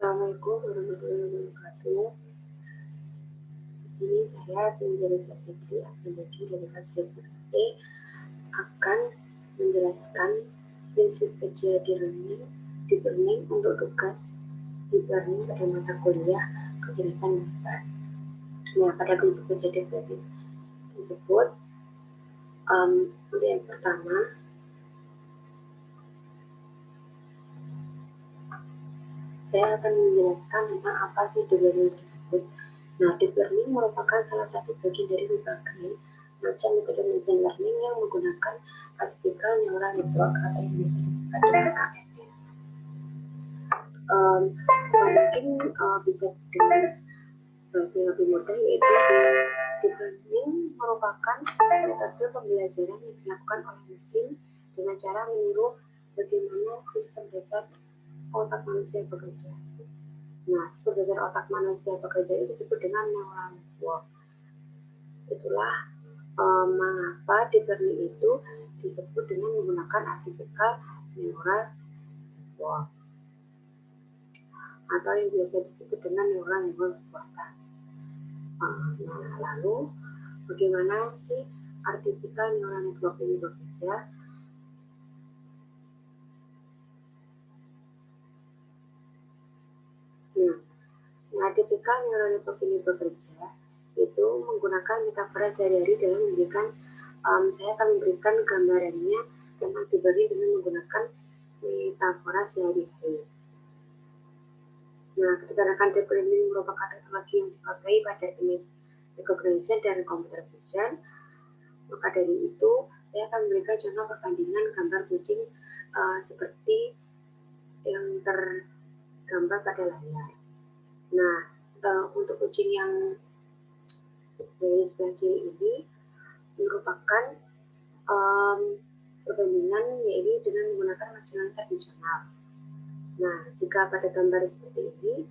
Assalamualaikum warahmatullahi wabarakatuh. Di sini saya Pinjari Fitri absen 7 dari kelas BPKT akan menjelaskan prinsip kerja deep learning untuk tugas deep learning pada mata kuliah kejelasan bahasa. Nah, pada prinsip kerja deep learning tersebut, untuk yang pertama, saya akan menjelaskan tentang apa sih deep learning tersebut. Nah, deep learning merupakan salah satu bagian dari berbagai macam metode machine learning yang menggunakan artificial neural network atau yang biasa disebut dengan ANN. Mungkin bisa dengan bahasa yang lebih mudah, yaitu deep learning merupakan metode pembelajaran yang dilakukan oleh mesin dengan cara meniru bagaimana sistem dasar otak manusia bekerja. Nah, sistem dasar otak manusia bekerja itu disebut dengan neural network. Itulah mengapa deep learning itu disebut dengan menggunakan artificial neural network atau yang biasa disebut dengan neural network buatan. Nah, lalu bagaimana sih artificial neural network ini bekerja? Nah, artificial neural network ini bekerja itu menggunakan metafora sehari-hari dalam memberikan, saya akan memberikan gambarannya tentang deep learning dengan menggunakan metafora sehari-hari. Nah, ketika deep learning merupakan teknologi yang dipakai pada image recognition dan computer vision, maka dari itu saya akan memberikan contoh perbandingan gambar kucing seperti yang tergambar pada layar. Nah, untuk kucing yang dari sebelah kiri ini merupakan perbandingan yaitu dengan menggunakan majalah tradisional. Nah, jika pada gambar seperti ini,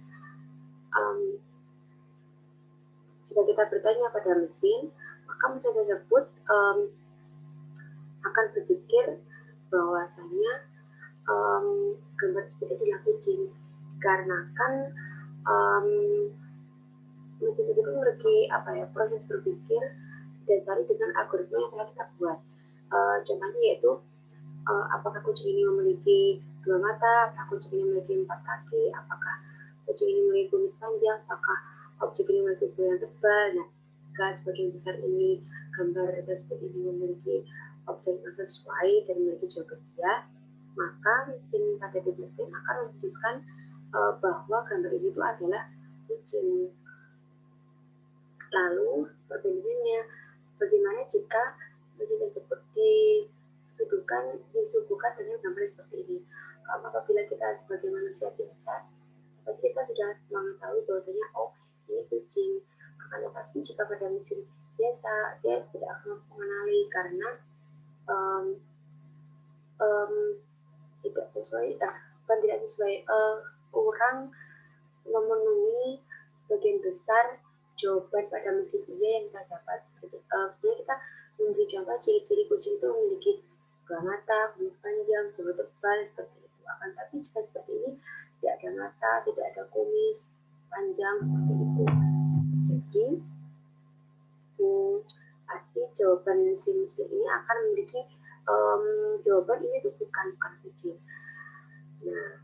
jika kita bertanya pada mesin, maka mesin tersebut akan berpikir bahwasanya gambar seperti itu adalah kucing, dikarenakan mesin tersebut memiliki proses berpikir didasari dengan algoritma yang telah kita buat. Contohnya yaitu apakah kucing ini memiliki 2 mata, apakah kucing ini memiliki 4 kaki, apakah kucing ini memiliki kumis panjang, apakah objek ini memiliki bulu yang tebal. Nah, jika sebagian besar ini gambar tersebut ini memiliki objek yang sesuai dan memiliki jawaban ya, maka mesin pada deep learning akan memutuskan bahwa gambar ini itu adalah kucing. Lalu perbandingannya, bagaimana jika mesin tersebut disuguhkan dengan gambar seperti ini? Apabila kita sebagai manusia biasa, pasti kita sudah mengetahui bahwasanya ini kucing. Akan tetapi jika pada mesin biasa, dia tidak akan mengenali karena tidak sesuai, orang memenuhi sebagian besar jawaban pada mesin iya yang terdapat. Sebenarnya kita memberi contoh ciri-ciri kucing itu memiliki 2 mata, kumis panjang, bulu tebal, seperti itu. Akan tapi jika seperti ini, tidak ada mata, tidak ada kumis panjang, seperti itu. Jadi pasti jawaban mesin-mesin ini akan memiliki jawaban ini itu bukan kucing. Nah,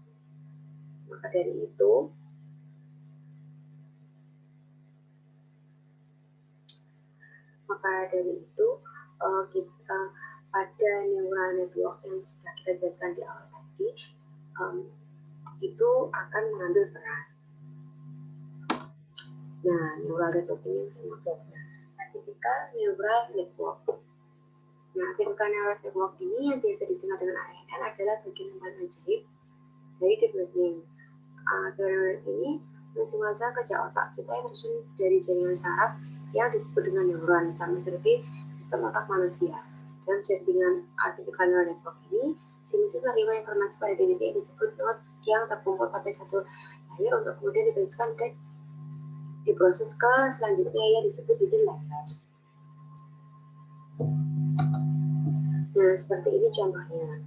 maka dari itu kita pada neural network yang sudah kita jelaskan di awal tadi, itu akan mengambil peran. Nah, neural network ini maksudnya artificial neural network. Nah, artificial neural network ini yang biasa disingkat dengan ANN adalah bagian yang paling ajaib dari deep learning. Deep learning ini mensimulasikan kerja otak kita yang tersusun dari jaringan saraf yang disebut dengan neuron, sama seperti sistem otak manusia. Dalam jaringan artificial neural network ini, si mesin menerima informasi pada titik yang disebut nodes yang terkumpul pada satu layer untuk kemudian dituliskan dan diproses ke selanjutnya yang disebut hidden layers. Nah, seperti ini contohnya.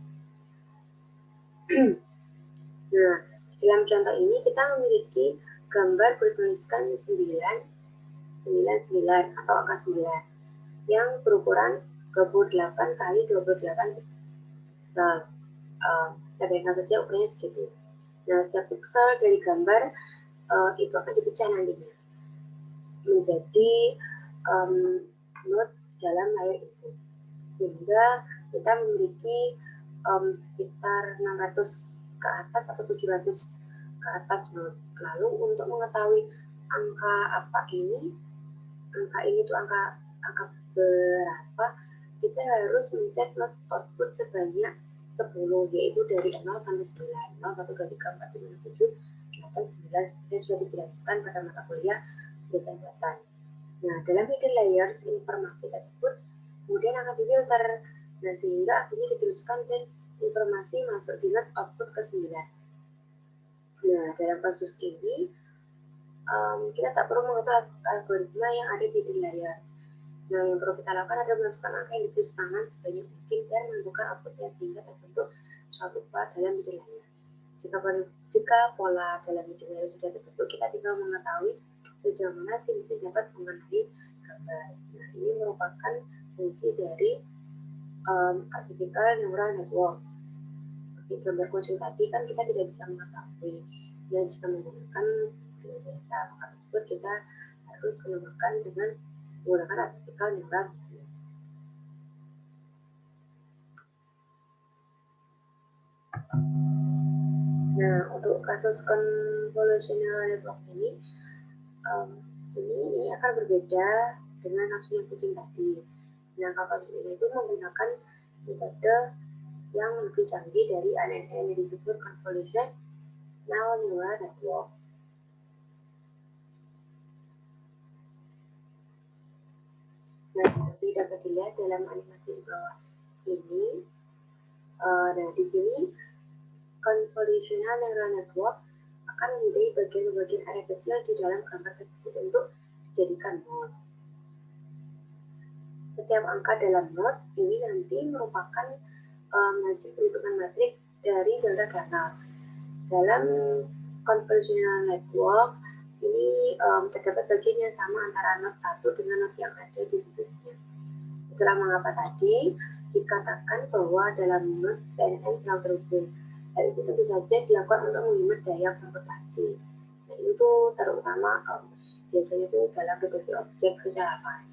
Nah, di Dalam contoh ini kita memiliki gambar bertuliskan 999 atau angka 9 yang berukuran 28 kali 28 piksel. Kita bayangkan saja ukurannya segitu. Nah, setiap piksel dari gambar itu akan dipecah nantinya menjadi note dalam layar itu, sehingga kita memiliki sekitar 600 ke atas atau 700 ke atas note. Lalu untuk mengetahui angka apa ini, angka ini tuh angka berapa, kita harus mencet note output sebanyak 10, yaitu dari 0 sampai 9. 0, 1, 2, 3, 4, 5, 7, 8, 9, seperti sudah dijelaskan pada mata kuliah jelasan buatan. Nah, dalam hidden layers, informasi tersebut kemudian akan difilter. Nah, sehingga akhirnya diteruskan dan informasi masuk di note output ke 9. Nah, dalam kasus ini, kita tak perlu mengetahui algoritma yang ada di hidden layers. Nah, yang perlu kita lakukan adalah memasukkan angka yang ditulis tangan sebanyak mungkin dan menentukan outputnya sehingga terbentuk suatu pola dalam hidden layer. Jika pola dalam hidden layer sudah terbentuk, kita tinggal mengetahui sejauh mana si mesin dapat mengenali gambar. Nah, ini merupakan fungsi dari artificial neural network. Seperti gambar kucing tadi kan kita tidak bisa mengetahui. Dan jika menggunakan biasa maka tersebut kita harus menggunakan dengan menggunakan artificial neural network. Nah, untuk kasus convolutional network ini akan berbeda dengan kasus yang kucing tadi. Nah, kasus ini itu menggunakan metode yang lebih canggih dari ANN yang disebut convolutional neural network. Nah, seperti dapat dilihat dalam animasi di bawah ini, nah di sini convolutional neural network akan memilih bagian-bagian area kecil di dalam gambar tersebut untuk dijadikan node. Setiap angka dalam node ini nanti merupakan hasil perhitungan matrik dari delta Carnot. Dalam convolutional network ini terdapat bagian yang sama antara node 1 dengan node yang ada di sebelumnya. Itulah mengapa tadi dikatakan bahwa dalam node CNN selalu terhubung. Hal itu tentu saja dilakukan untuk menghemat daya komputasi. Nah, itu terutama biasanya itu dalam deteksi objek secara fast.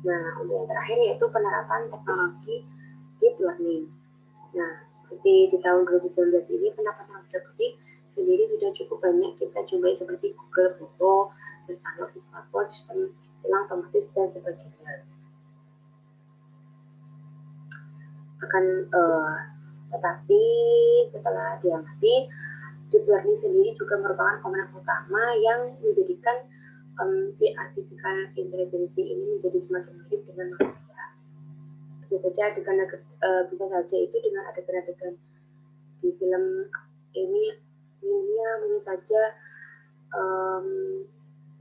Nah, untuk yang terakhir yaitu penerapan teknologi deep learning. Nah, seperti di tahun 2019 ini penerapan teknologi sendiri sudah cukup banyak kita jumpai seperti Google Foto, standar Istanbul, sistem tilang otomatis dan sebagainya. Tetapi setelah diamati, deep learning sendiri juga merupakan komponen utama yang menjadikan si artificial intelligence ini menjadi semakin mirip dengan manusia. Bisa saja itu dengan adegan-adegan di film ini mungkin saja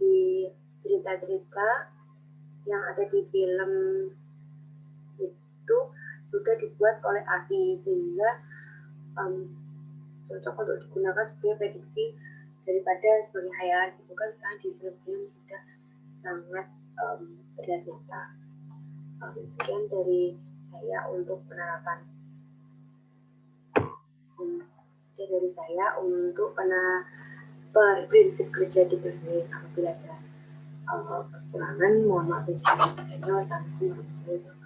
di cerita-cerita yang ada di film itu sudah dibuat oleh AI sehingga cocok untuk digunakan sebagai prediksi daripada sebagai hayalan itu kan sekarang di film-film sudah sangat terlihat nyata. Sekian dari saya untuk penerapan prinsip kerja di learning. Apabila ada kekurangan mohon maaf. Wassalamualaikum warahmatullahi wabarakatuh.